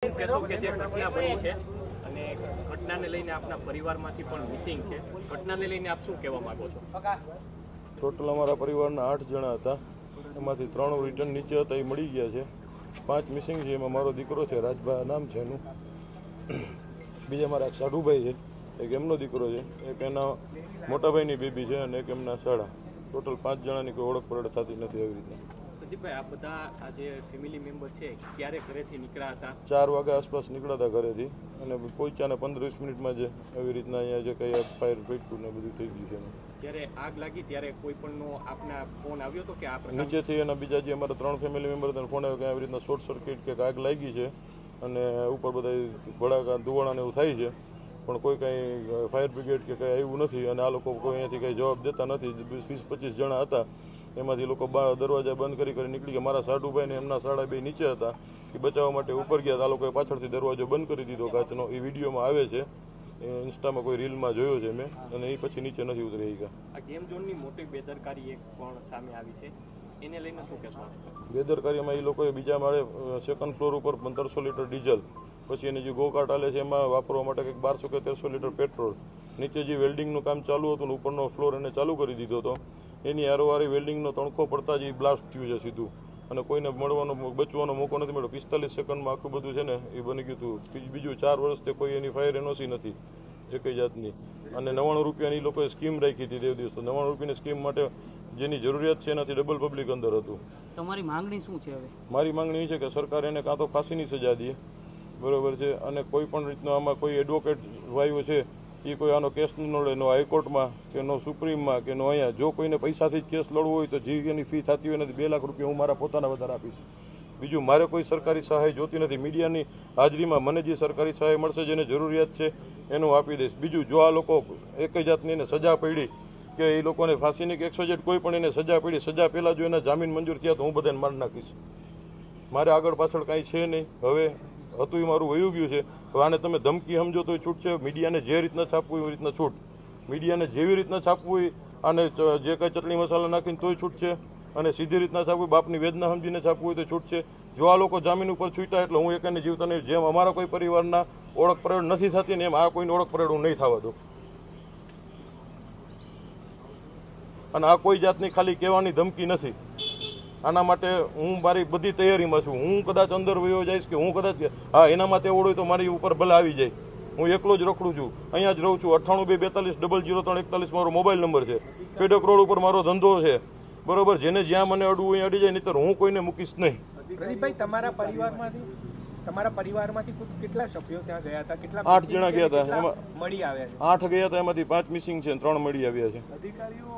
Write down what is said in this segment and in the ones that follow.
કહેશો કે જે ઘટના બની છે અને ઘટનાને લઈને આપના પરિવારમાંથી પણ મિસિંગ છે, ઘટનાને લઈને આપ શું કહેવા માંગો છો? ટોટલ અમારા પરિવારના 8 જણા હતા, એમાંથી 3 રિટર્ન નીચે હતા, એ મળી ગયા છે. 5 મિસિંગ છે, એમાં મારો દીકરો છે, રાજભાઈ નામ છે એનું. બીજા મારા સાઢુભાઈ છે, એક એમનો દીકરો છે, એક એના મોટાભાઈની બેબી છે અને એક એમના શાળા. ટોટલ 5 જણાની કોઈ ઓળખ પરડ થતી નથી. આવી રીતના પ્રદીપભાઈ, આ બધા આ જે ફેમિલી મેમ્બર છે ક્યારે ઘરેથી નીકળ્યા હતા? 4 વાગ્યા આસપાસ નીકળ્યા હતા ઘરેથી અને પહોંચ્યા 15-20 મિનિટમાં જ આવી રીતના અહીંયા જે કંઈ ફાયર ફેંક્યું ને બધું થઈ ગયું છે. જ્યારે આગ લાગી ત્યારે કોઈ પણનો આપના ફોન આવ્યો હતો કે આ નીચેથી એના બીજા જે અમારા 3 ફેમિલી મેમ્બર હતા ફોન આવ્યો કે આવી રીતના શોર્ટ સર્કિટ કે આગ લાગી છે અને ઉપર બધા ભડાકા ધુવાણાને એવું થાય છે, પણ કોઈ કંઈ ફાયર બ્રિગેડ કે કંઈ આવ્યું નથી અને આ લોકો કોઈ અહીંયાથી કંઈ જવાબ દેતા નથી. 20-25 જણા હતા, એમાંથી લોકો દરવાજા બંધ કરી નીકળી ગયા. મારા સાઢુભાઈ ને એમના શાળા બે નીચે હતા, એ બચાવવા માટે ઉપર ગયા. આ લોકોએ પાછળથી દરવાજો બંધ કરી દીધો કાચનો. એ વિડીયોમાં આવે છે, ઇન્સ્ટામાં કોઈ રીલમાં જોયો છે મેં, અને એ પછી નીચે નથી ઉતરી ગયા. આ ગેમ ઝોનની મોટી બેદરકારી એક પણ સામે આવી છે, એને લઈને શું કહેશો? બેદરકારીમાં એ લોકોએ બીજા માળે સેકન્ડ ફ્લોર ઉપર 1500 લીટર ડીઝલ, પછી એની જે ગોકાટ આલે છે એમાં વાપરવા માટે કંઈક 1200 કે 1300 લીટર પેટ્રોલ, નીચે જે વેલ્ડિંગનું કામ ચાલુ હતું ને ઉપરનો ફ્લોર એને ચાલુ કરી દીધો હતો. એની હારોહારી વેલ્ડિંગનો તણખો પડતા જ એ બ્લાસ્ટ થયું છે સીધું, અને કોઈને બચવાનો મોકો નથી મળ્યો. 45 સેકન્ડમાં આખું બધું છે ને એ બની ગયું હતું. બીજું 4 વર્ષથી કોઈ એની ફાયર એનઓસી નથી જે કઈ જાતની, અને 99 રૂપિયાની લોકોએ સ્કીમ રાખી હતી તે દિવસ. તો 99 રૂપિયાની સ્કીમ માટે જેની જરૂરિયાત છે એનાથી ડબલ પબ્લિક અંદર હતું. તમારી માંગણી શું છે હવે? મારી માંગણી એ છે કે સરકાર એને કાં તો ફાંસીની સજા દે, બરોબર છે, અને કોઈ પણ રીતનો આમાં કોઈ એડવોકેટ વાયુ છે એ કોઈ આનો કેસ ન લડે, નો હાઈકોર્ટમાં કે નો સુપ્રીમમાં કે નો અહીંયા. જો કોઈને પૈસાથી જ કેસ લડવો હોય તો જે એની ફી થતી હોય નથી 2 લાખ રૂપિયા હું મારા પોતાના વધારે આપીશ. બીજું મારે કોઈ સરકારી સહાય જોતી નથી. મીડિયાની હાજરીમાં મને જે સરકારી સહાય મળશે, જેને જરૂરિયાત છે એનું આપી દઈશ. બીજું, જો આ લોકો એક જાતની એને સજા પડી કે એ લોકોને ફાંસીની કે 100 કોઈ પણ એને સજા પડી, સજા પહેલાં જો એના જામીન મંજૂર થયા તો હું બધાને મારી નાખીશ. મારે આગળ પાછળ કાંઈ છે નહીં. હવે હતું એ મારું વયું ગયું છે. હવે આને તમે ધમકી સમજો તો છૂટ છે. મીડિયાને જે રીતના છાપવું એવી રીતના છૂટ, મીડિયાને જેવી રીતના છાપવું હોય અને જે કંઈ ચટણી મસાલા નાખીને તોય છૂટ છે, અને સીધી રીતના છાપવું, બાપની વેદના સમજીને છાપવું હોય તો છૂટ છે. જો આ લોકો જામીન ઉપર છૂટ્યા એટલે હું એકને જીવતા નહીં. જેમ અમારા કોઈ પરિવારના ઓળખ પરેડ નથી થતી ને એમ આ કોઈની ઓળખ પરેડ હું નહીં થવા દઉં. અને આ કોઈ જાતની ખાલી કહેવાની ધમકી નથી. આના માટે હું મારી બધી તૈયારીમાં છું. હું કદાચ અંદર વયો જઈશ કે હું કદાચ એના માટે ઓળું તો મારી ઉપર ભલે આવી જાય. હું એકલો જ રખડું છું, અહીંયા જ રહું છું. 98-242-00341 મારો મોબાઈલ નંબર છે. પેડક રોડ ઉપર મારો ધંધો છે, બરોબર. જેને જ્યાં મને અડવું અહીં અડી જાય, નહીંતર હું કોઈને મૂકીશ નહીં. પ્રદીપભાઈ, તમારા પરિવારમાંથી કેટલા સભ્યો ત્યાં ગયા હતા? કેટલા? 8 જણા ગયા હતા. એમાં મળી આવ્યા છે? 8 ગયા હતા, એમાંથી 5 મિસિંગ છે, 3 મળી આવ્યા છે. અધિકારીઓ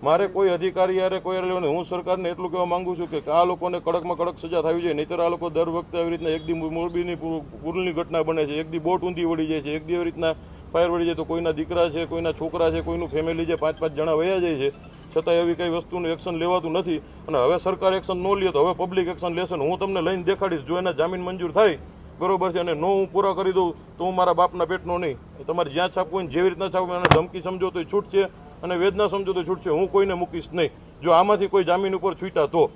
મારે કોઈ અધિકારી યારે કોઈ લેવાનું. હું સરકારને એટલું કહેવા માંગુ છું કે આ લોકોને કડકમાં કડક સજા થવી જોઈએ. નહીંતર આ લોકો દર વખતે આવી રીતના એક દી મોરબીની પૂરની ઘટના બને છે, એક દી બોટ ઊંધી વળી જાય છે, એક દી આવી રીતના ફાયર વળી જાય તો કોઈના દીકરા છે, કોઈના છોકરા છે, કોઈનું ફેમિલી છે, 5-5 જણા વયા જાય છે, છતાં એવી કઈ વસ્તુનું એક્શન લેવાતું નથી. અને હવે સરકાર એક્શન ન લે તો હવે પબ્લિક એક્શન લેશે. હું તમને લઈને દેખાડીશ. જો એના જામીન મંજૂર થાય, બરોબર છે, અને નો હું પૂરા કરી દઉં તો હું મારા બાપના પેટનો નહીં. તમારે જ્યાં છાપવું હોય જેવી રીતના છાપવું, અને ધમકી સમજો તો છૂટ છે, અને વેદના સમજો તો છૂટ છે. હું કોઈને મૂકીશ નહીં. જો આમાંથી કોઈ જામીન ઉપર છૂટ્યા તો